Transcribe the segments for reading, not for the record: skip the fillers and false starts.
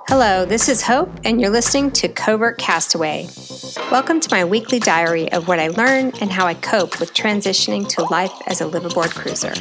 Hello, this is Hope, and you're listening to Covert Castaway. Welcome to my weekly diary of what I learn and how I cope with transitioning to life as a liveaboard cruiser.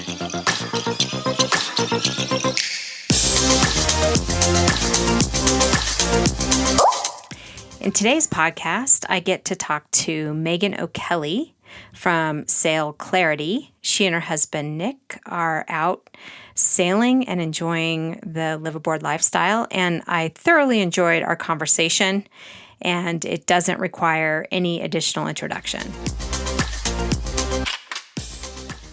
In today's podcast, I get to talk to Megan O'Kelly from Sail Clarity. She and her husband, Nick, are out sailing and enjoying the liveaboard lifestyle, and I thoroughly enjoyed our conversation, and it doesn't require any additional introduction.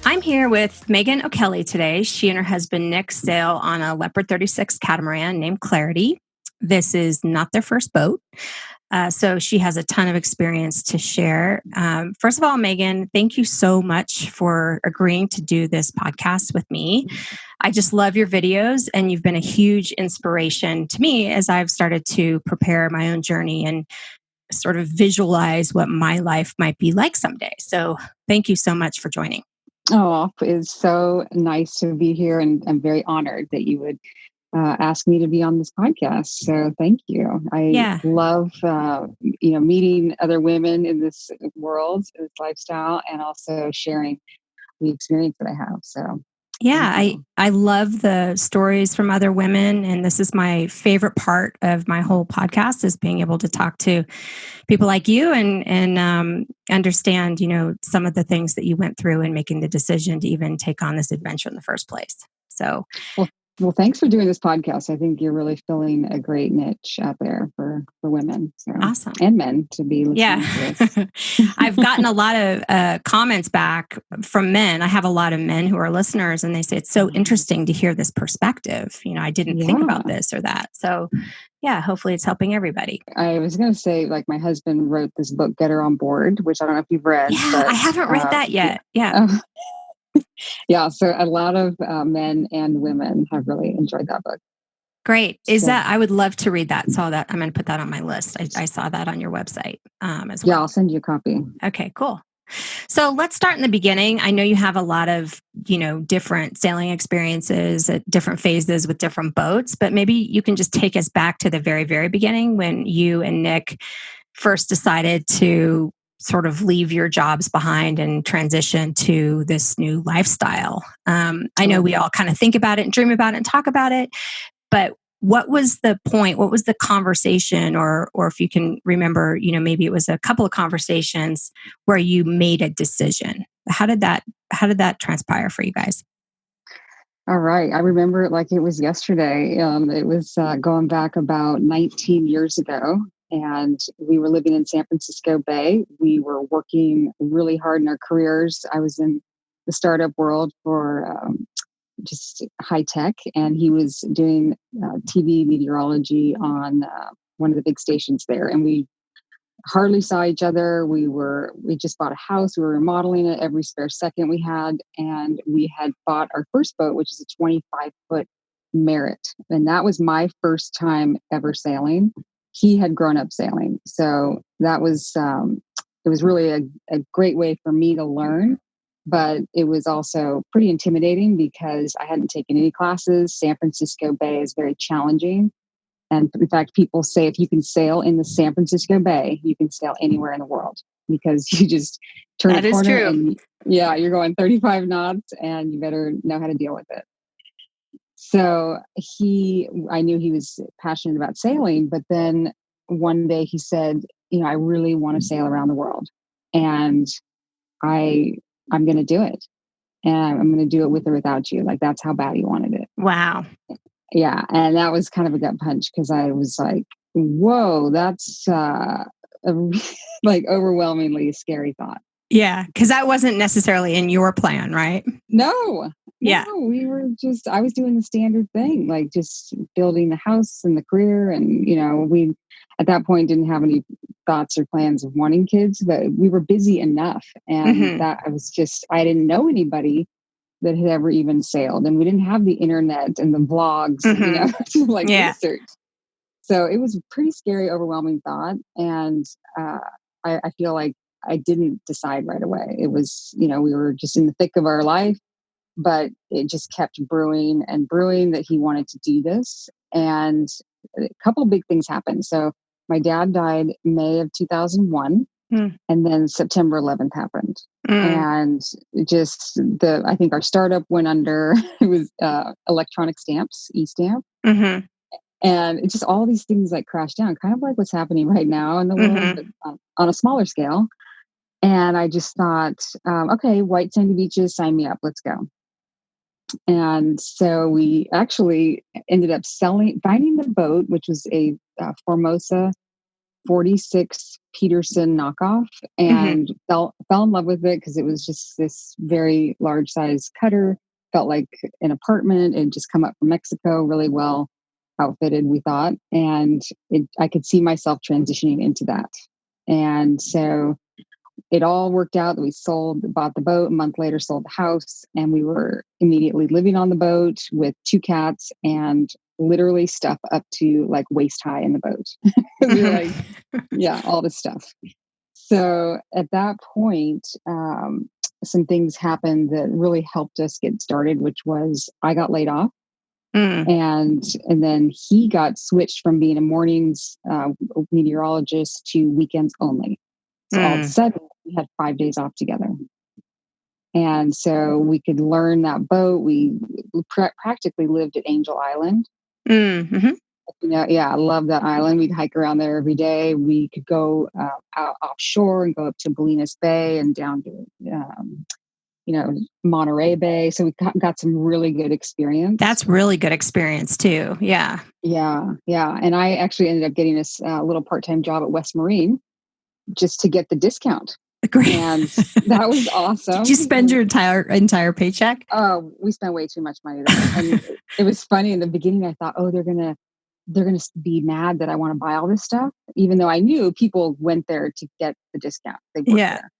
I'm here with Megan O'Kelly today. She and her husband, Nick, sail on a Leopard 36 catamaran named Clarity. This is not their first boat. So she has a ton of experience to share. First of all, Megan, thank you so much for agreeing to do this podcast with me. I just love your videos, and you've been a huge inspiration to me as I've started to prepare my own journey and sort of visualize what my life might be like someday. So thank you so much for joining. Oh, it's so nice to be here, and I'm very honored that you would ask me to be on this podcast. So thank you. I love, meeting other women in this world, this lifestyle, and also sharing the experience that I have. So I love the stories from other women, and this is my favorite part of my whole podcast is being able to talk to people like you and understand, some of the things that you went through in making the decision to even take on this adventure in the first place. So, well, thanks for doing this podcast. I think you're really filling a great niche out there for women. So. Awesome. And men to be listening to this. I've gotten a lot of comments back from men. I have a lot of men who are listeners, and they say it's so interesting to hear this perspective. I didn't think about this or that. So hopefully it's helping everybody. I was going to say, my husband wrote this book, Get Her On Board, which I don't know if you've read. Yeah, but I haven't read that yet. Yeah, so a lot of men and women have really enjoyed that book. Great. I would love to read that. Saw that. I'm going to put that on my list. I saw that on your website as well. Yeah, I'll send you a copy. Okay, cool. So let's start in the beginning. I know you have a lot of, different sailing experiences at different phases with different boats, but maybe you can just take us back to the very, very beginning when you and Nick first decided to sort of leave your jobs behind and transition to this new lifestyle. I know we all kind of think about it and dream about it and talk about it, but what was the point? What was the conversation, or if you can remember, maybe it was a couple of conversations where you made a decision. How did that transpire for you guys? All right. I remember it like it was yesterday. It was going back about 19 years ago. And we were living in San Francisco Bay. We were working really hard in our careers. I was in the startup world for just high tech, and he was doing TV meteorology on one of the big stations there. And we hardly saw each other. We just bought a house. We were remodeling it every spare second we had. And we had bought our first boat, which is a 25-foot Merit. And that was my first time ever sailing. He had grown up sailing. So that was, it was really a great way for me to learn, but it was also pretty intimidating because I hadn't taken any classes. San Francisco Bay is very challenging. And in fact, people say if you can sail in the San Francisco Bay, you can sail anywhere in the world because you just turn a corner. That is true. And you're going 35 knots and you better know how to deal with it. So I knew he was passionate about sailing, but then one day he said, I really want to sail around the world, and I'm going to do it, and I'm going to do it with or without you. Like, that's how bad he wanted it. Wow. Yeah. And that was kind of a gut punch because I was like, whoa, that's a overwhelmingly scary thought. Yeah. Because that wasn't necessarily in your plan, right? No. Yeah. No, I was doing the standard thing, like just building the house and the career. And, we at that point didn't have any thoughts or plans of wanting kids, but we were busy enough. And that I didn't know anybody that had ever even sailed. And we didn't have the internet and the vlogs, to research. So it was a pretty scary, overwhelming thought. And I feel like I didn't decide right away. It was, we were just in the thick of our life. but it just kept brewing and brewing that he wanted to do this. And a couple of big things happened. So my dad died May of 2001, and then September 11th happened. And just I think our startup went under. It was electronic stamps, e-stamp. And it's just all these things like crashed down, kind of like what's happening right now in the world, but on a smaller scale. And I just thought, okay, white sandy beaches, sign me up, let's go. And so we actually ended up finding the boat, which was a Formosa 46 Peterson knockoff, and fell in love with it because it was just this very large size cutter, felt like an apartment, and just come up from Mexico, really well outfitted, we thought. And I could see myself transitioning into that. And so it all worked out. We bought the boat, a month later, sold the house, and we were immediately living on the boat with 2 cats and literally stuff up to like waist high in the boat. We were like, yeah, all this stuff. So at that point, some things happened that really helped us get started, which was I got laid off. And then he got switched from being a mornings meteorologist to weekends only. So all of a sudden, we had 5 days off together. And so we could learn that boat. We practically lived at Angel Island. I love that island. We'd hike around there every day. We could go out offshore and go up to Bolinas Bay and down to, Monterey Bay. So we got some really good experience. That's really good experience too. Yeah. Yeah. And I actually ended up getting a little part-time job at West Marine just to get the discount. Great. And that was awesome. Did you spend your entire paycheck? Oh, we spent way too much money there. And it was funny in the beginning. I thought, they're gonna be mad that I want to buy all this stuff, even though I knew people went there to get the discount. They worked there.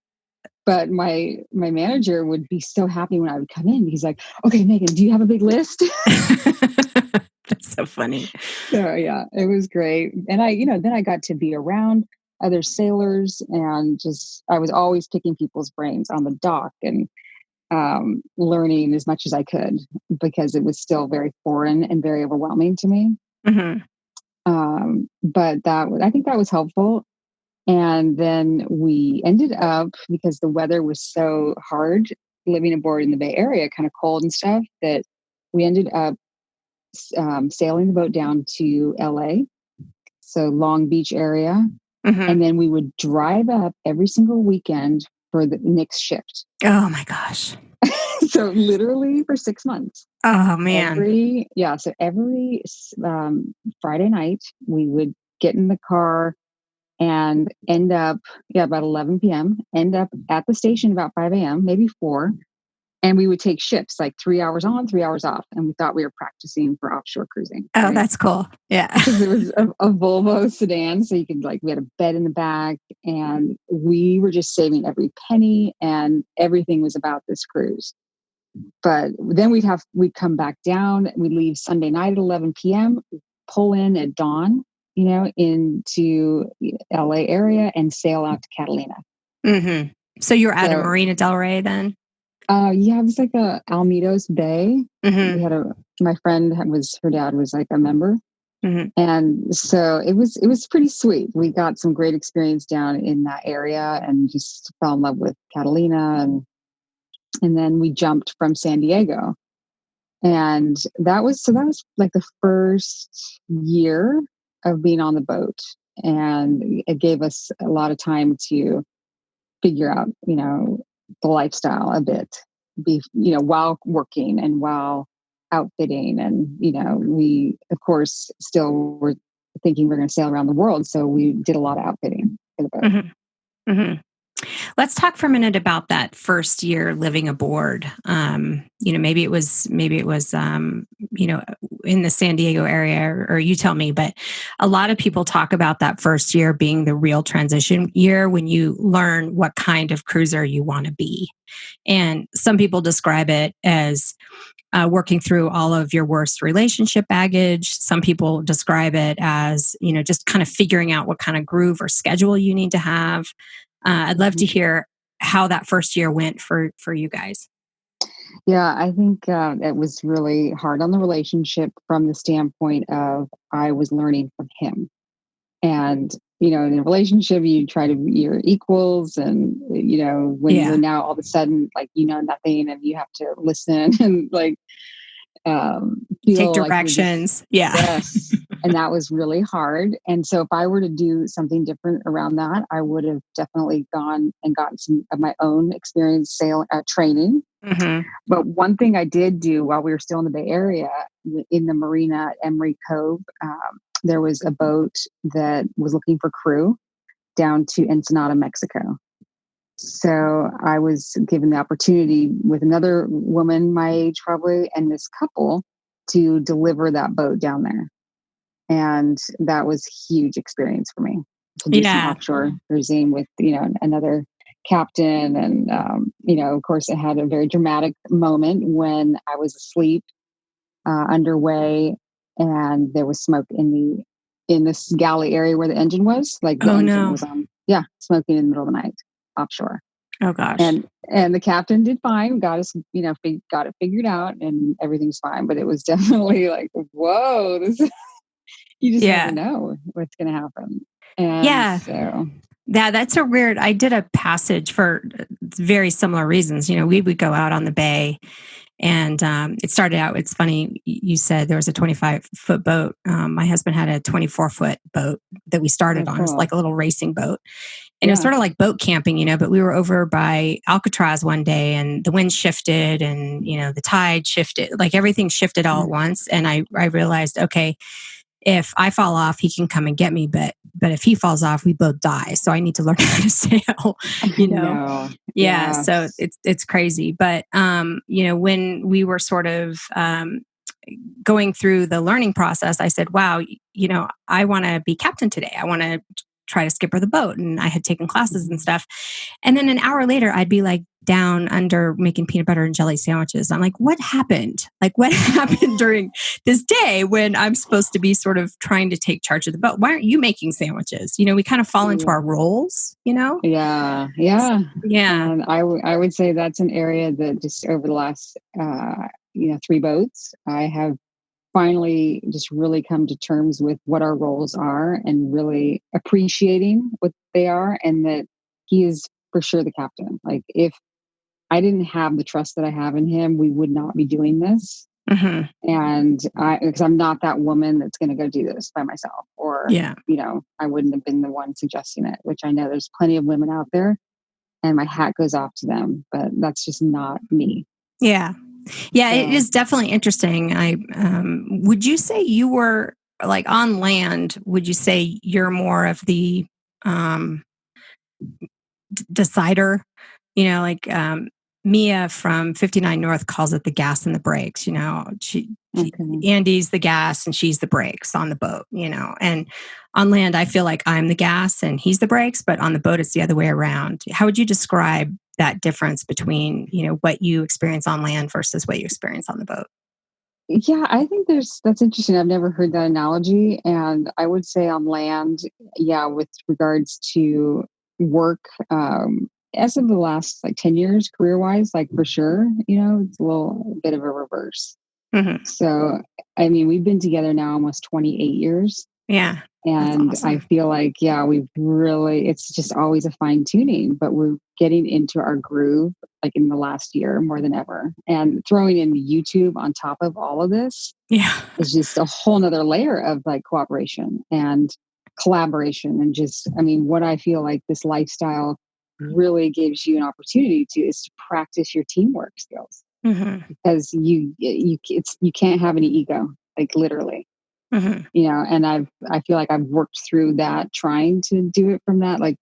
But my manager would be so happy when I would come in. He's like, "Okay, Megan, do you have a big list?" That's so funny. So yeah, it was great. And then I got to be around other sailors, and I was always picking people's brains on the dock and learning as much as I could, because it was still very foreign and very overwhelming to me. But I think that was helpful. And then we ended up, because the weather was so hard living aboard in the Bay Area, kind of cold and stuff, that we ended up sailing the boat down to LA, so Long Beach area. And then we would drive up every single weekend for the next shift. Oh my gosh. So literally for 6 months. Oh man. So every Friday night we would get in the car and end up, about 11 p.m., end up at the station about 5 a.m., maybe 4. And we would take shifts, like 3 hours on, 3 hours off. And we thought we were practicing for offshore cruising. Oh, right? That's cool. Yeah. Because it was a Volvo sedan. So you could we had a bed in the back, and we were just saving every penny, and everything was about this cruise. But then we'd come back down. We'd leave Sunday night at 11 p.m., pull in at dawn, into LA area and sail out to Catalina. So you were out of Marina Del Rey then? It was like a Almitos Bay. We had my friend her dad was like a member. And so it was pretty sweet. We got some great experience down in that area and just fell in love with Catalina. And then we jumped from San Diego. And that was like the first year of being on the boat. And it gave us a lot of time to figure out, the lifestyle a bit, while working and while outfitting. And, we, of course, still were thinking we're going to sail around the world. So we did a lot of outfitting for the boat. Let's talk for a minute about that first year living aboard. Maybe it was, in the San Diego area, or you tell me, but a lot of people talk about that first year being the real transition year when you learn what kind of cruiser you want to be. And some people describe it as working through all of your worst relationship baggage. Some people describe it as, just kind of figuring out what kind of groove or schedule you need to have. I'd love to hear how that first year went for you guys. Yeah, I think it was really hard on the relationship from the standpoint of I was learning from him. And, in a relationship, you try to, you're equals. And, when you're Yeah. now all of a sudden, like, nothing and you have to listen and like Take feel like you're just, directions. Yeah. yes. And that was really hard. And so if I were to do something different around that, I would have definitely gone and gotten some of my own experience sail training. Hmm. But one thing I did do while we were still in the Bay Area, in the marina at Emery Cove, there was a boat that was looking for crew down to Ensenada, Mexico. So I was given the opportunity with another woman my age, probably, and this couple to deliver that boat down there. And that was a huge experience for me to do some Yeah. offshore cruising with, another captain. And, of course, it had a very dramatic moment when I was asleep underway and there was smoke in this galley area where the engine was, like the Oh engine no. was on, yeah, smoking in the middle of the night offshore. Oh gosh. And the captain did fine, got us, got it figured out, and everything's fine. But it was definitely like, whoa, you just never Yeah. know what's going to happen. And Yeah. so, Yeah, that's a weird. I did a passage for very similar reasons. We would go out on the bay, and it started out. It's funny you said there was a 25-foot boat. My husband had a 24-foot boat that we started oh, on. It was cool. like a little racing boat, and it was Yeah. sort of like boat camping, But we were over by Alcatraz one day, and the wind shifted, and the tide shifted. Like everything shifted all at once, and I realized, okay, if I fall off, he can come and get me. But if he falls off, we both die. So I need to learn how to sail, I know. Yeah. Yeah. So it's crazy. But when we were sort of going through the learning process, I said, wow, I want to be captain today. I want to try to skipper the boat. And I had taken classes and stuff. And then an hour later, I'd be like down under making peanut butter and jelly sandwiches. I'm like, what happened? Like, what happened during this day when I'm supposed to be sort of trying to take charge of the boat? Why aren't you making sandwiches? We kind of fall into our roles. Yeah. Yeah. Yeah. And I would say that's an area that just over the last, 3 boats, I have finally just really come to terms with what our roles are and really appreciating what they are, and that he is for sure the captain. Like, if I didn't have the trust that I have in him, we would not be doing this. Hmm. And because I'm not that woman that's going to go do this by myself, or, Yeah. I wouldn't have been the one suggesting it, which I know there's plenty of women out there, and my hat goes off to them, but that's just not me. Yeah. Yeah, it So, is definitely interesting. I would you say you were like on land? Would you say you're more of the um, decider? Like Mia from 59 North calls it the gas and the brakes. okay. Andy's the gas and she's the brakes on the boat. And on land, I feel like I'm the gas and he's the brakes, but on the boat, it's the other way around. How would you describe that difference between what you experience on land versus what you experience on the boat? Yeah, I think that's interesting. I've never heard that analogy. And I would say on land, yeah, with regards to work, as of the last like 10 years, career wise, like for sure, it's a little bit of a reverse. Hmm. So, I mean, we've been together now almost 28 years. Yeah, that's And I awesome. feel like, yeah, it's just always a fine tuning, but we're getting into our groove like in the last year more than ever. And throwing in YouTube on top of all of this Yeah. is just a whole nother layer of like cooperation and collaboration. And just, I mean, what I feel like this lifestyle really gives you an opportunity to is to practice your teamwork skills, Hmm. because you can't have any ego, like literally. Hmm. And I feel like I've worked through that, trying to do it from that, like,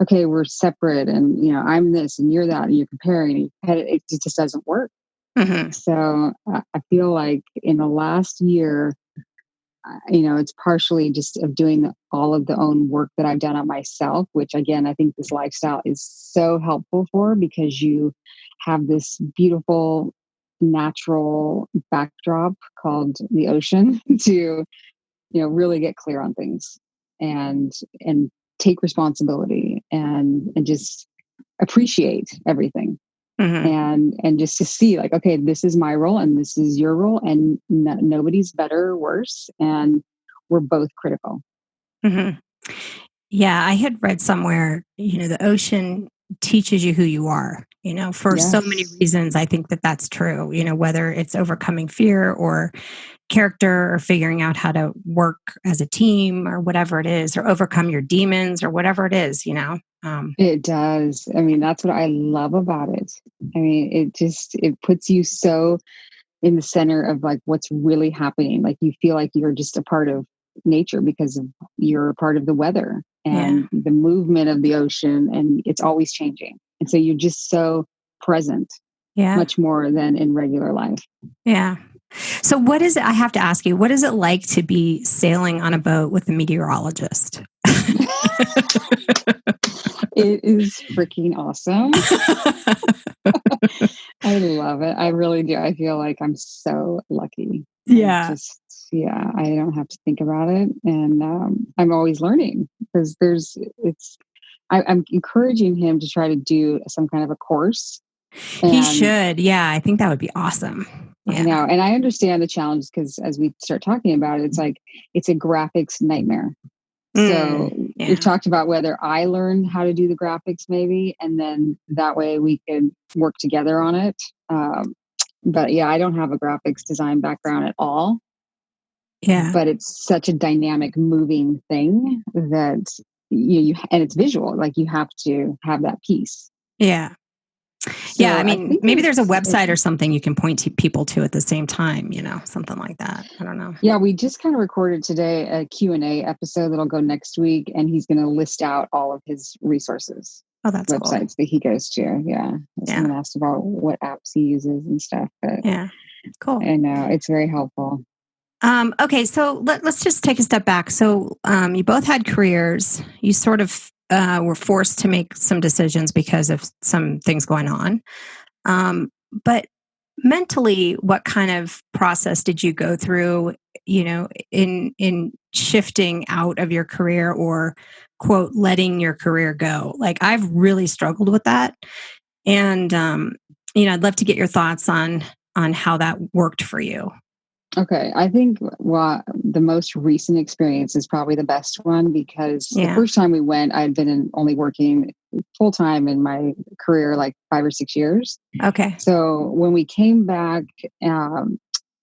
okay, we're separate, and I'm this and you're that, and you're comparing, and it just doesn't work. Hmm. So I feel like in the last year, it's partially just of doing all of the own work that I've done on myself, which again, I think this lifestyle is so helpful for, because you have this beautiful natural backdrop called the ocean to really get clear on things, and take responsibility, and just appreciate everything. Hmm. and just to see like, okay, this is my role and this is your role, and nobody's better or worse, and we're both critical. Hmm. Yeah, I had read somewhere, the ocean teaches you who you are, for so many Yes, reasons. I think that that's true, whether it's overcoming fear or character or figuring out how to work as a team or whatever it is, or overcome your demons or whatever it is. it does. I mean, that's what I love about it. I mean, it puts you so in the center of like what's really happening. Like you feel like you're just a part of nature because you're a part of the weather Yeah. and the movement of the ocean, and it's always changing. And so you're just so present, Yeah. much more than in regular life. Yeah. So what is it? I have to ask you, what is it like to be sailing on a boat with a meteorologist? It is freaking awesome. I love it. I really do. I feel like I'm so lucky. I Yeah. just, yeah, I don't have to think about it. And I'm always learning because I'm encouraging him to try to do some kind of a course. He And should. Yeah, I think that would be awesome. I Yeah. know, and I understand the challenges because as we start talking about it, it's like it's a graphics nightmare. So we've Yeah. talked about whether I learn how to do the graphics maybe, and then that way we could work together on it. But yeah, I don't have a graphics design background at all, Yeah. but it's such a dynamic moving thing that you and it's visual, like you have to have that piece. Yeah. Yeah. I So I mean, think maybe there's a website or something you can point to people to at the same time, something like that. I don't know. yeah, we just kind of recorded today a Q&A episode that'll go next week, and he's going to list out all of his resources, Oh, that's cool. websites that he goes to. Yeah. Yeah. Someone asked about what apps he uses and stuff, but Yeah. Cool. I know it's very helpful. Okay, so let's just take a step back. So you both had careers. You sort of were forced to make some decisions because of some things going on. But mentally, what kind of process did you go through? In shifting out of your career, or quote letting your career go. Like I've really struggled with that, and I'd love to get your thoughts on how that worked for you. Okay, I think the most recent experience is probably the best one because the Yeah. first time we went, I had been only working full time in my career like 5 or 6 years. Okay. So when we came back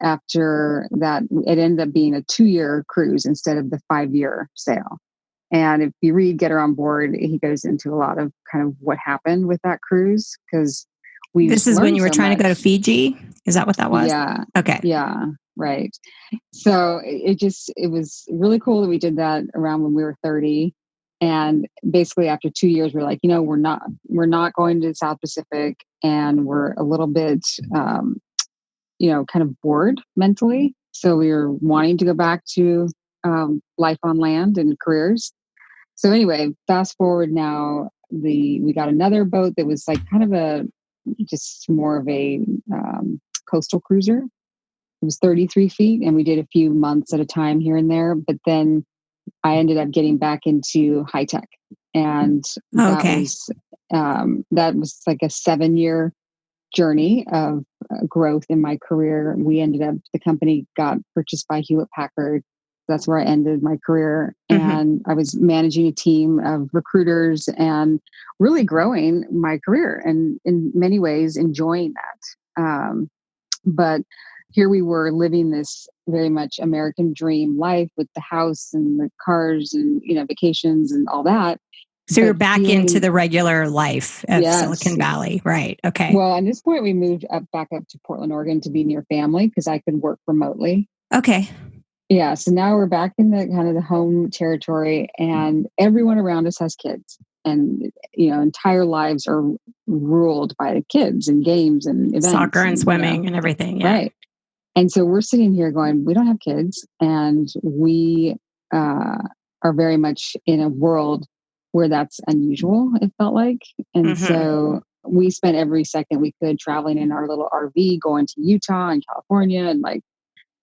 after that, it ended up being a 2 year cruise instead of the 5 year sail. And if you read Get Her On Board, he goes into a lot of kind of what happened with that cruise because we This just is when learned you were so trying to go to much. Fiji? Is that what that was? Yeah, Okay. yeah, right. So it was really cool that we did that around when we were 30. And basically after 2 years, we're like, we're not going to the South Pacific, and we're a little bit, kind of bored mentally. So we were wanting to go back to life on land and careers. So anyway, fast forward now, we got another boat that was like kind of a just more of a coastal cruiser. It was 33 feet, and we did a few months at a time here and there. But then I ended up getting back into high tech, and Okay. that was like a 7 year journey of growth in my career. The company got purchased by Hewlett Packard. That's where I ended my career. Hmm. And I was managing a team of recruiters and really growing my career and in many ways enjoying that. But here we were living this very much American dream life with the house and the cars and, vacations and all that. So you're But back into feeling, the regular life of yes. Silicon Valley, right? Okay. Well, at this point, we moved back up to Portland, Oregon to be near family because I could work remotely. Okay. Yeah. So now we're back in the kind of the home territory, and everyone around us has kids. And, entire lives are ruled by the kids and games and events Soccer and and, swimming and everything. Yeah. right. And so we're sitting here going, we don't have kids, and we are very much in a world where that's unusual, it felt like. And Hmm. so we spent every second we could traveling in our little RV, going to Utah and California, and like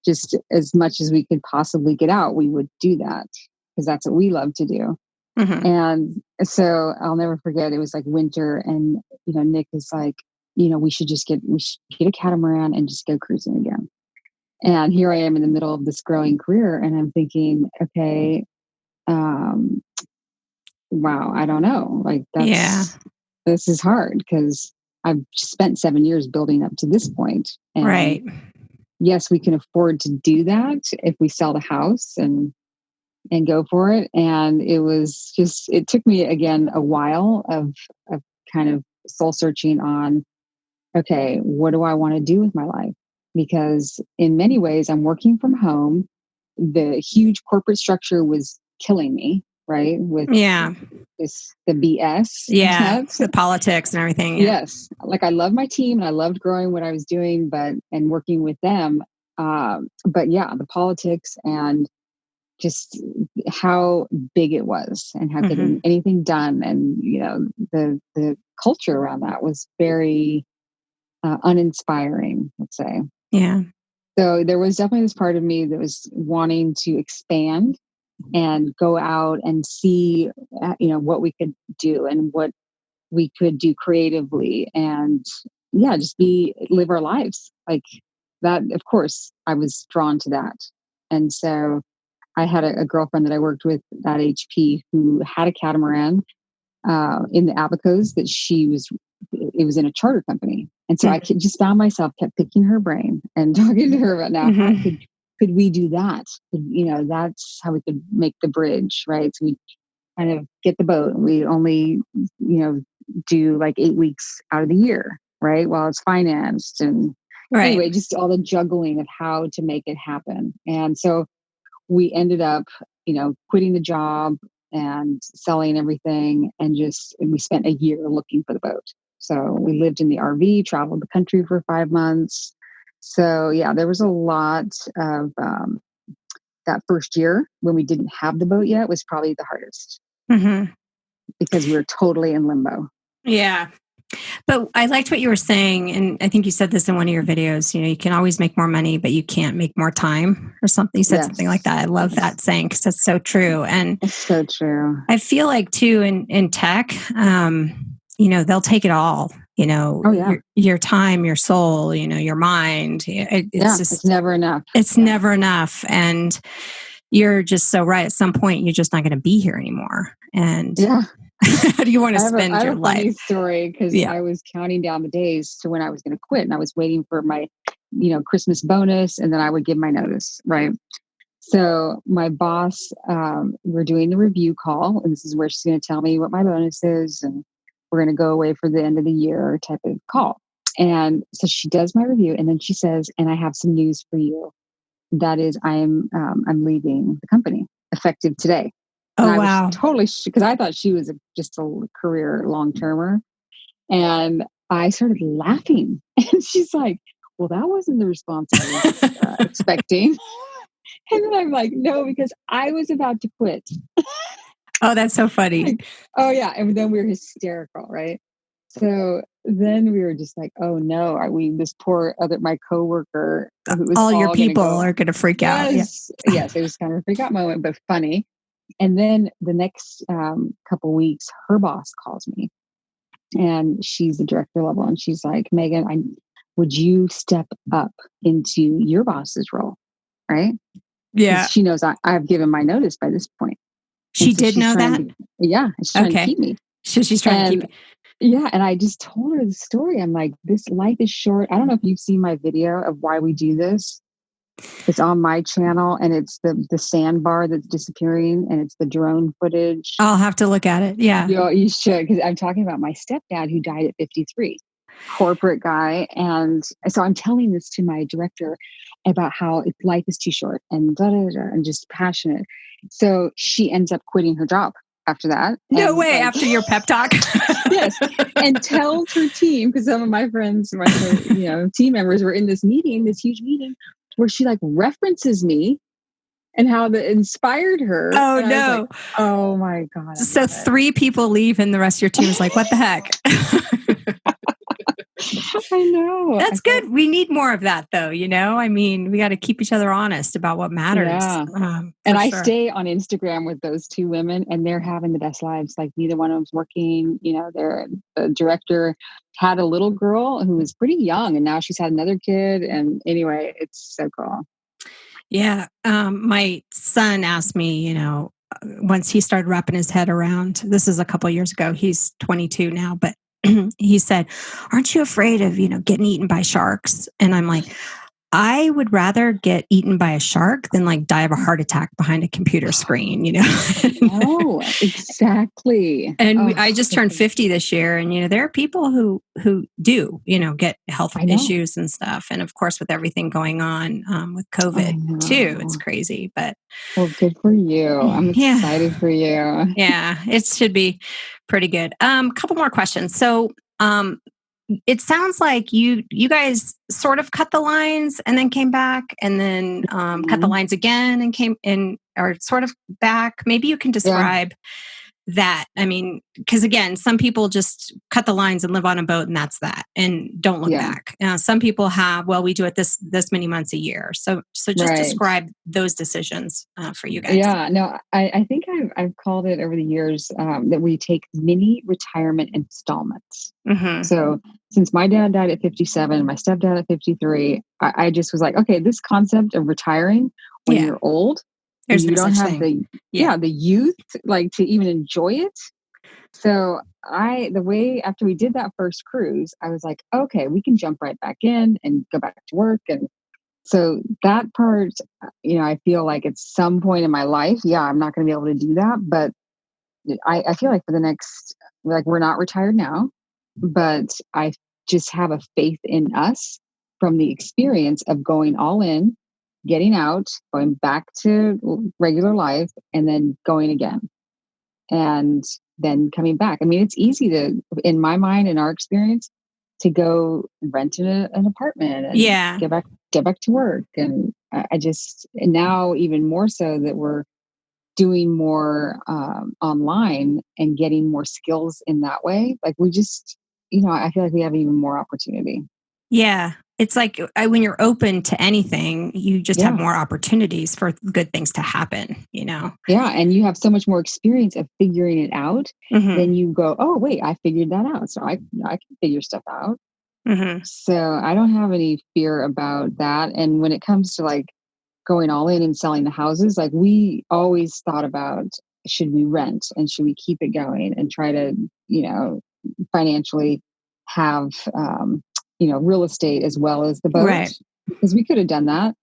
just as much as we could possibly get out, we would do that because that's what we love to do. Hmm. And so I'll never forget, it was like winter, and Nick is like, we should get a catamaran and just go cruising again. And here I am in the middle of this growing career, and I'm thinking, okay, wow, I don't know. Like this is hard because I've spent 7 years building up to this point. And right. yes, we can afford to do that if we sell the house and go for it. And it took me again a while of kind of soul searching on, okay, what do I want to do with my life? Because in many ways I'm working from home. The huge corporate structure was killing me, right? With the BS. Yeah. The politics and everything. Yeah. Yes. Like I love my team and I loved growing what I was doing, and working with them. But yeah, the politics and just how big it was and how getting anything done. And, the culture around that was very uninspiring, let's say. Yeah. So there was definitely this part of me that was wanting to expand and go out and see, what we could do and what we could do creatively, and just live our lives like that. Of course, I was drawn to that. And so I had a girlfriend that I worked with at HP who had a catamaran in the Abacos that it was in a charter company. And so I just found myself kept picking her brain and talking to her about now, how could we do that? That's how we could make the bridge, right? So we kind of get the boat. We only, do like 8 weeks out of the year, right? While it's financed. And anyway, just all the juggling of how to make it happen. And so we ended up, quitting the job and selling everything, and we spent a year looking for the boat. So we lived in the RV, traveled the country for 5 months. So yeah, there was a lot of that first year when we didn't have the boat yet was probably the hardest because we were totally in limbo. Yeah. But I liked what you were saying, and I think you said this in one of your videos, you can always make more money, but you can't make more time or something. You said something like that. I love that saying because it's so true. And it's so true. I feel like too in tech, they'll take it all, your time, your soul, your mind. It's never enough. It's never enough. And you're just so right. At some point, you're just not going to be here anymore. And how do you want to spend your life? I have a funny story because I was counting down the days to when I was going to quit, and I was waiting for my, Christmas bonus, and then I would give my notice, right? So my boss, we're doing the review call, and this is where she's going to tell me what my bonus is, and we're going to go away for the end of the year type of call. And so she does my review, and then she says, "And I have some news for you. That is, I'm leaving the company effective today." Oh, and I wow. was totally, because I thought she was just a career long-termer. And I started laughing. And she's like, well, that wasn't the response I was expecting. And then I'm like, no, because I was about to quit. Oh, that's so funny. Like, oh, yeah. And then we were hysterical, right? So then we were just like, oh, no, this poor my coworker. All your people are going to freak out. Yes, it was kind of a freak out moment, but funny. And then the next couple weeks, her boss calls me, and she's the director level, and she's like, Megan, would you step up into your boss's role? Right? Yeah. She knows I've given my notice by this point. She did know that? She's trying to keep me. So she's trying to keep me. Yeah. And I just told her the story. I'm like, this life is short. I don't know if you've seen my video of why we do this. It's on my channel, and it's the sandbar that's disappearing, and it's the drone footage. I'll have to look at it. Yeah. You should, because I'm talking about my stepdad who died at 53, corporate guy. And so I'm telling this to my director about how life is too short and and just passionate. So she ends up quitting her job after that. No way. After your pep talk. Yes. And tells her team, because some of my friends, team members were in this huge meeting, where she references me and how that inspired her. Oh, and no. Oh my God. So 3 people leave and the rest of your team is like, what the heck? I know. That's good. We need more of that, though. I mean, we got to keep each other honest about what matters. Yeah. For And I sure. stay on Instagram with those two women, and they're having the best lives. Like neither one of them's working. The director had a little girl who was pretty young, and now she's had another kid. And anyway, it's so cool. Yeah. My son asked me, once he started wrapping his head around, this is a couple of years ago, he's 22 now, but he said, "Aren't you afraid of, getting eaten by sharks?" And I'm like, I would rather get eaten by a shark than like die of a heart attack behind a computer screen, No, exactly. And Oh, I just turned 50 this year, and there are people who do, get health I know. issues and stuff, and of course, with everything going on with I COVID too, it's know. crazy. But Well, good for you. I'm yeah, excited for you. yeah, it should be pretty good. Couple more questions. So, it sounds like you guys sort of cut the lines and then came back, and then cut the Mhm. lines again and came and are sort of back. Maybe you can Yeah. describe that. I mean, because again, some people just cut the lines and live on a boat, and that's that, and don't look Yeah. back. Some people have, well, we do it this many months a year. So just Right. describe those decisions for you guys. Yeah, no, I think I've called it over the years that we take mini retirement installments. Mm-hmm. So since my dad died at 57, my stepdad at 53, I just was like, okay, this concept of retiring when Yeah, you're old and there's you no don't such have thing. the youth like to even enjoy it. So the way after we did that first cruise, I was like, okay, we can jump right back in and go back to work. And so that part, I feel like at some point in my life, yeah, I'm not going to be able to do that. But I feel like for the next, like we're not retired now, but I just have a faith in us from the experience of going all in, getting out, going back to regular life, and then going again. And then coming back. I mean, it's easy to, in my mind, in our experience, to go rent an apartment and Yeah. get back to work. And I just and now even more so that we're doing more online and getting more skills in that way. Like we just, I feel like we have even more opportunity. Yeah. It's like when you're open to anything, you just have Yeah. more opportunities for good things to happen, Yeah. And you have so much more experience of figuring it out. Mm-hmm. Then you go, oh, wait, I figured that out. So I can figure stuff out. Mm-hmm. So I don't have any fear about that. And when it comes to like going all in and selling the houses, like we always thought about should we rent and should we keep it going and try to, financially have, real estate as well as the boat Right. because we could have done that.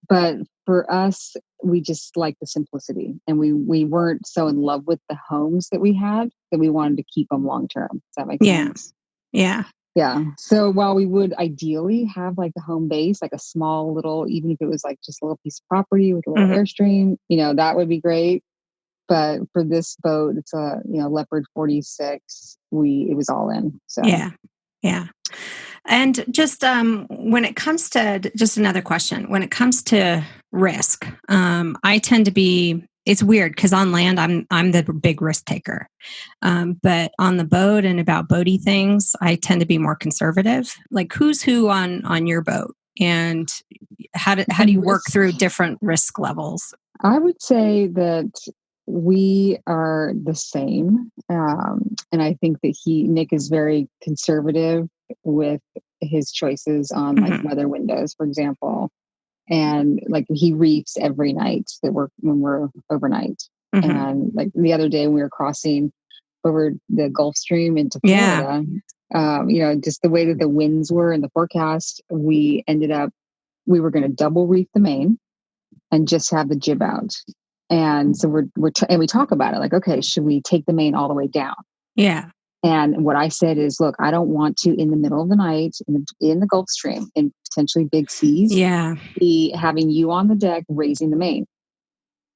But for us, we just like the simplicity and we weren't so in love with the homes that we had that we wanted to keep them long term. Does that make Yeah. sense? Yeah. Yeah. So while we would ideally have like the home base, like a small little, even if it was like just a little piece of property with a little Mm-hmm. Airstream, that would be great. But for this boat, it's a Leopard 46. It was all in. So Yeah. Yeah. And just when it comes to just another question, when it comes to risk, I tend to be. It's weird because on land, I'm the big risk taker, but on the boat and about boaty things, I tend to be more conservative. Like who's who on your boat, and how do you work through different risk levels? I would say that we are the same. And I think that Nick is very conservative with his choices on like Mm-hmm. weather windows, for example. And like he reefs every night when we're overnight. Mm-hmm. And like the other day when we were crossing over the Gulf Stream into Yeah. Florida, just the way that the winds were in the forecast, we were going to double reef the main and just have the jib out. And so we talk about it like, okay, should we take the main all the way down? Yeah. And what I said is, look, I don't want to in the middle of the night in the Gulf Stream in potentially big seas, Yeah. be having you on the deck raising the main.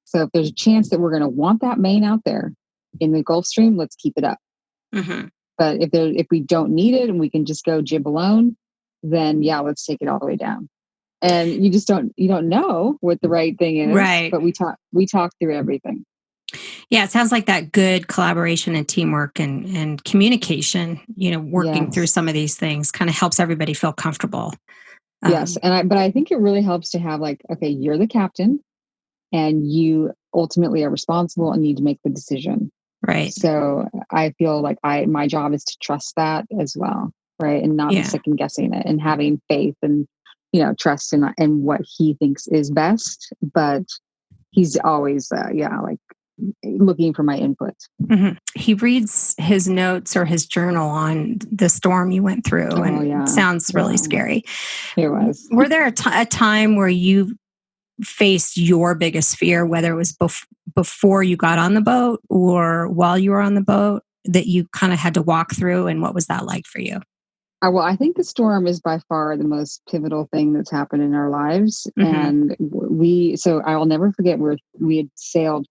So if there's a chance that we're going to want that main out there in the Gulf Stream, let's keep it up. Mm-hmm. But if we don't need it and we can just go jib alone, then yeah, let's take it all the way down. And you don't know what the right thing is, Right. but we talk through everything. Yeah, it sounds like that good collaboration and teamwork and communication, working through Yes. some of these things kind of helps everybody feel comfortable. Yes. But I think it really helps to have like, okay, you're the captain and you ultimately are responsible and need to make the decision. Right. So I feel like my job is to trust that as well. Right. And not be Yeah. second guessing it and having faith and, trust in what he thinks is best. But he's always, like looking for my input. Mm-hmm. He reads his notes or his journal on the storm you went through, Oh, and yeah. it sounds really scary. It was. Were there a time where you faced your biggest fear, whether it was before you got on the boat or while you were on the boat, that you kind of had to walk through? And what was that like for you? Well, I think the storm is by far the most pivotal thing that's happened in our lives. Mm-hmm. And so I'll never forget where we had sailed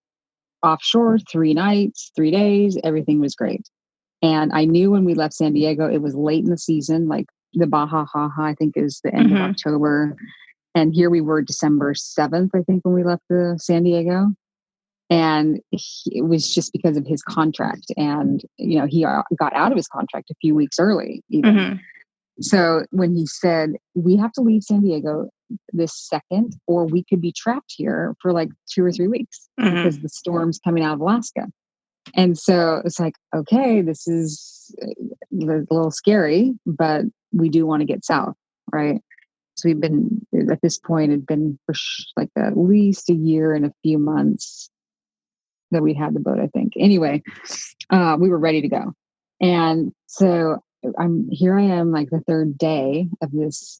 offshore 3 nights, 3 days, everything was great. And I knew when we left San Diego, it was late in the season, like the Baja, I think is the end of October. And here we were December 7th, I think, when we left the San Diego. And it was just because of his contract. And, he got out of his contract a few weeks early, even. Mm-hmm. So when he said, we have to leave San Diego this second, or we could be trapped here for like 2 or 3 weeks because the storm's coming out of Alaska. And so it's like, okay, this is a little scary, but we do want to get south, right? So we've been, at this point, it'd been for like at least a year and a few months that we had the boat, I think. Anyway, we were ready to go. And so I am like the third day of this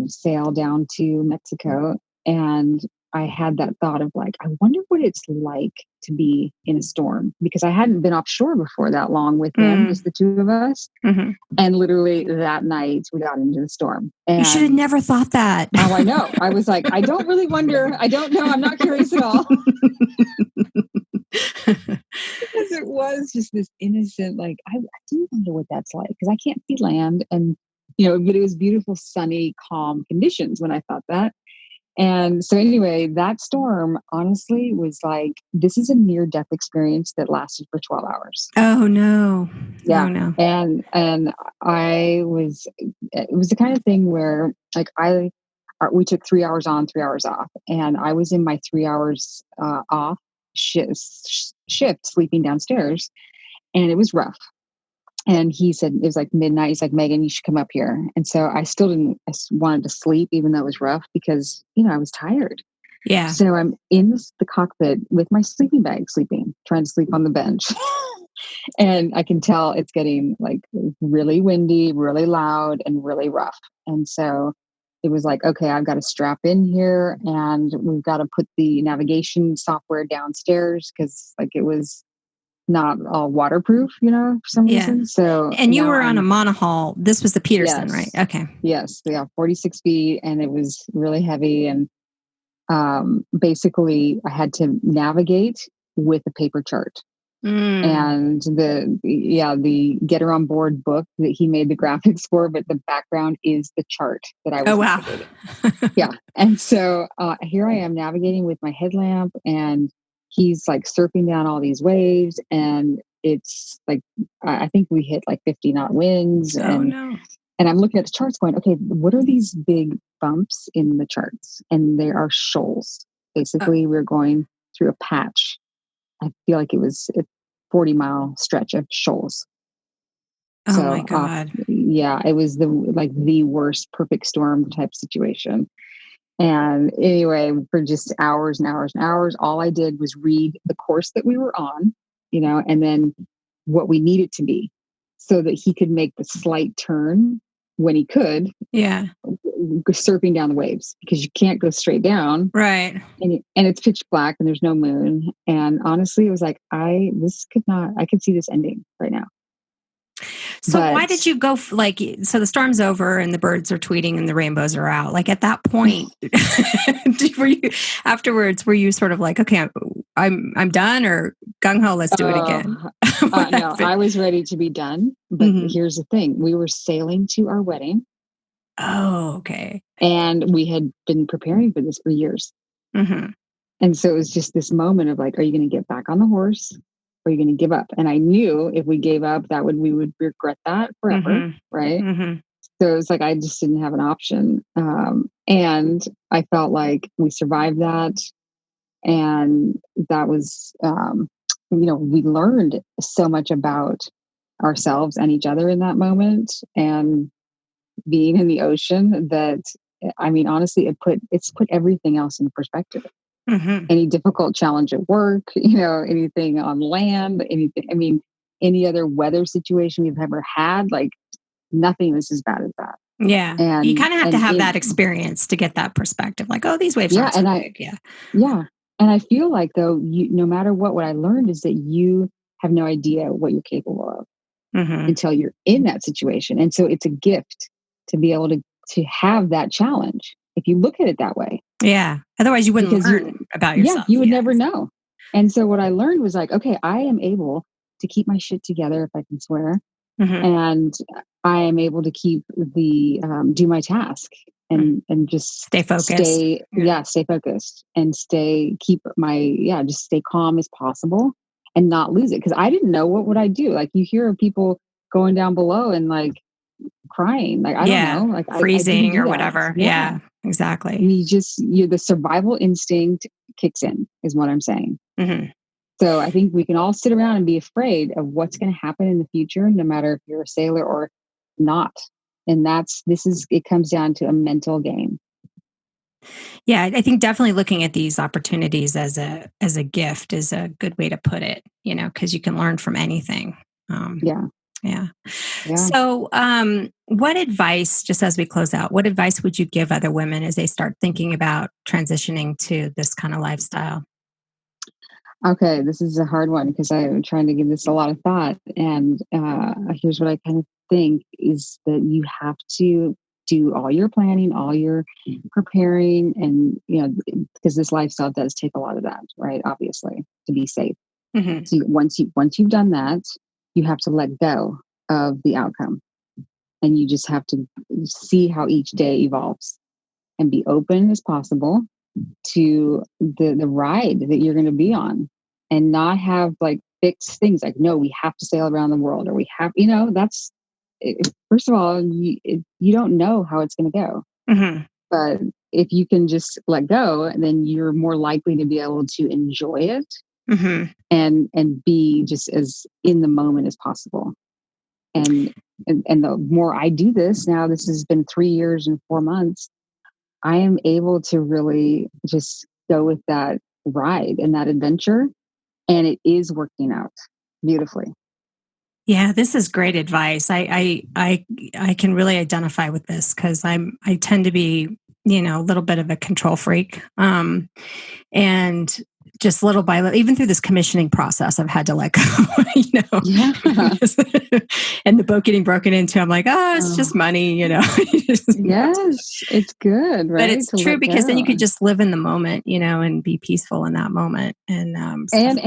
sail down to Mexico. And I had that thought of like, I wonder what it's like to be in a storm, because I hadn't been offshore before that long with him, just the two of us. Mm-hmm. And literally that night we got into the storm. And you should have never thought that. Oh, I know. I was like, I don't really wonder. I don't know. I'm not curious at all. Because it was just this innocent, like, I do wonder what that's like, because I can't see land. And, but it was beautiful, sunny, calm conditions when I thought that. And so anyway, that storm honestly was like, this is a near death experience that lasted for 12 hours. Oh no. Yeah. Oh no. And it was the kind of thing where like we took 3 hours on, 3 hours off, and I was in my 3 hours off shift, sleeping downstairs, and it was rough. And he said, it was like midnight. He's like, Megan, you should come up here. And so I wanted to sleep, even though it was rough, because, I was tired. Yeah. So I'm in the cockpit with my sleeping bag, trying to sleep on the bench. And I can tell it's getting like really windy, really loud, and really rough. And so it was like, okay, I've got to strap in here, and we've got to put the navigation software downstairs, because like it was not all waterproof, for some reason. So, and you were on a monohull. This was the Peterson, yes, right? Okay. Yes. Yeah. 46 feet, and it was really heavy. And basically I had to navigate with a paper chart. And the Get Her On Board book that he made the graphics for, but the background is the chart that I was navigating. Yeah. And so here I am navigating with my headlamp, and he's like surfing down all these waves, and it's like, I think we hit like 50 knot winds. And I'm looking at the charts going, okay, what are these big bumps in the charts? And they are shoals. Basically, we're going through a patch. I feel like it was a 40-mile stretch of shoals. Oh my God. It was the worst perfect storm type situation. And anyway, for just hours and hours and hours, all I did was read the course that we were on, and then what we needed to be, so that he could make the slight turn when he could. Yeah. Surfing down the waves, because you can't go straight down. Right. And it's pitch black and there's no moon. And honestly, it was like, I could see this ending right now. So why did you go so the storm's over and the birds are tweeting and the rainbows are out? Like at that point, were you sort of like, okay, I'm done, or gung ho, let's do it again? No, I was ready to be done. But here's the thing. We were sailing to our wedding. Oh, okay. And we had been preparing for this for years. Mm-hmm. And so it was just this moment of like, are you going to get back on the horse? Or are you going to give up? And I knew if we gave up, we would regret that forever. Right. So it was like, I just didn't have an option. And I felt like we survived that. And that was, we learned so much about ourselves and each other in that moment. And being in the ocean that, I mean, honestly, it's put everything else in perspective. Any difficult challenge at work, anything on land, anything, I mean, any other weather situation you've ever had, like nothing is as bad as that. Yeah. And you kind of have to have that experience to get that perspective. Like, oh, these waves aren't so big. Yeah. Yeah. And I feel like though, no matter what I learned is that you have no idea what you're capable of until you're in that situation. And so it's a gift to be able to have that challenge. If you look at it that way. Yeah. Otherwise you wouldn't learn about yourself. Yeah, you would never know. And so what I learned was like, okay, I am able to keep my shit together, if I can swear. And I am able to keep do my task and just stay focused. Stay focused and just stay calm as possible and not lose it. Cause I didn't know what would I do. Like you hear people going down below and like crying. Like, I don't know, like freezing or whatever. Yeah, exactly. The survival instinct kicks in is what I'm saying. So I think we can all sit around and be afraid of what's going to happen in the future, no matter if you're a sailor or not. And it comes down to a mental game. Yeah, I think definitely looking at these opportunities as a gift is a good way to put it, because you can learn from anything. Yeah. So, what advice, just as we close out, what advice would you give other women as they start thinking about transitioning to this kind of lifestyle? Okay, this is a hard one because I'm trying to give this a lot of thought. And here's what I kind of think is that you have to do all your planning, all your preparing, and, because this lifestyle does take a lot of that, right? Obviously, to be safe. So once you've done that, you have to let go of the outcome. And you just have to see how each day evolves and be open as possible to the ride that you're going to be on, and not have like fixed things like, no, we have to sail around the world, or we have, that's, first of all, you don't know how it's going to go. But if you can just let go, then you're more likely to be able to enjoy it and be just as in the moment as possible. And the more I do this now, this has been 3 years and 4 months, I am able to really just go with that ride and that adventure. And it is working out beautifully. Yeah, this is great advice. I can really identify with this because I tend to be, a little bit of a control freak. And just little by little, even through this commissioning process, I've had to let go, and the boat getting broken into, I'm like, it's just money, Yes, it's good, right? But it's true because then you could just live in the moment, and be peaceful in that moment. And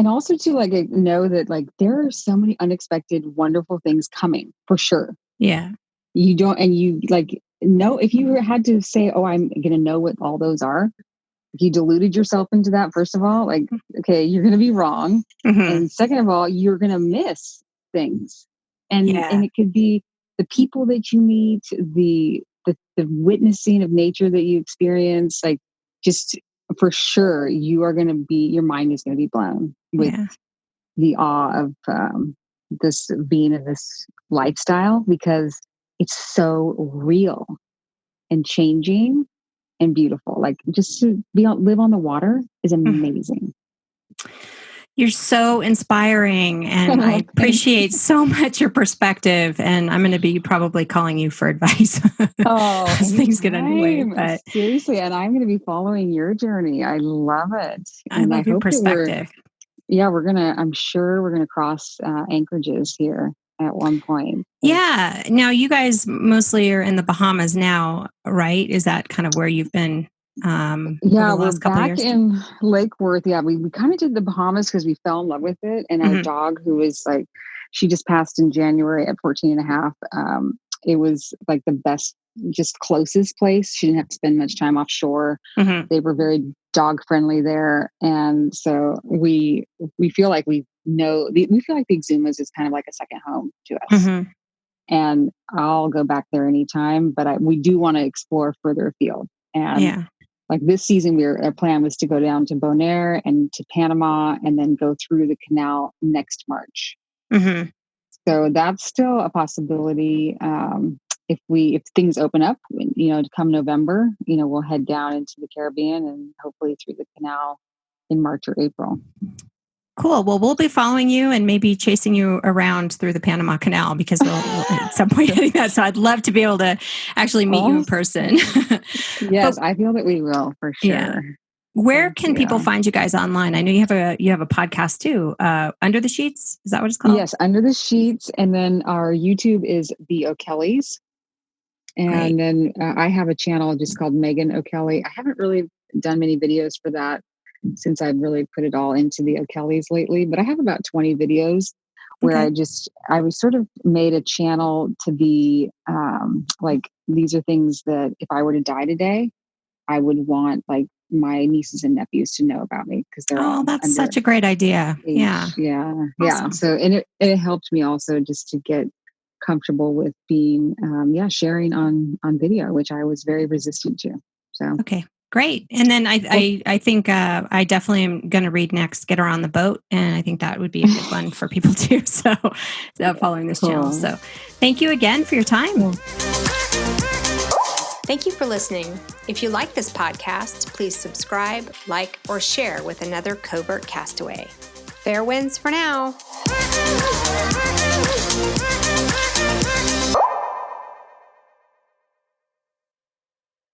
also to like know that like there are so many unexpected, wonderful things coming for sure. Yeah. You don't, and you like know, if you had to say, oh, I'm going to know what all those are, you deluded yourself into that. First of all, like, okay, you're going to be wrong. And second of all, you're going to miss things. And it could be the people that you meet, the witnessing of nature that you experience, like just for sure, your mind is going to be blown with the awe of this being in this lifestyle, because it's so real and changing and beautiful. Like just to live on the water is amazing. You're so inspiring, and I appreciate so much your perspective. And I'm going to be probably calling you for advice as things get underway. But seriously, and I'm going to be following your journey. I love it. I love your perspective. I'm sure we're going to cross anchorages here at one point. Yeah. Now, you guys mostly are in the Bahamas now, right? Is that kind of where you've been? We're back in Lake Worth. Yeah, we kind of did the Bahamas because we fell in love with it. And our dog, who was like, she just passed in January at 14 and a half. it was like the best, just closest place. She didn't have to spend much time offshore. Mm-hmm. They were very dog friendly there. And so we feel like we feel like the Exumas is kind of like a second home to us. Mm-hmm. And I'll go back there anytime, but we do want to explore further afield. And Yeah. like this season, our plan was to go down to Bonaire and to Panama and then go through the canal next March. Mm-hmm. So that's still a possibility. If things open up, to come November, we'll head down into the Caribbean and hopefully through the canal in March or April. Cool. Well, we'll be following you and maybe chasing you around through the Panama Canal because we'll at some point hitting that. So I'd love to be able to actually meet you in person. Yes, I feel that we will for sure. Yeah. Where can people find you guys online? I know you have a podcast too. Under the Sheets, is that what it's called? Yes, Under the Sheets, and then our YouTube is the O'Kellys, and Great. then I have a channel just called Megan O'Kelly. I haven't really done many videos for that since I've really put it all into the O'Kellys lately, but I have about 20 videos where I was sort of made a channel to be like, these are things that if I were to die today, I would want like my nieces and nephews to know about me because they're all that's such a great idea. age. Yeah. Awesome. Yeah. So, and it helped me also just to get comfortable with being, sharing on video, which I was very resistant to. So, okay. Great. And then I think I definitely am going to read next Get Her on the Boat. And I think that would be a good one for people too. So following this channel. So thank you again for your time. Thank you for listening. If you like this podcast, please subscribe, like, or share with another Covert Castaway. Fair winds for now.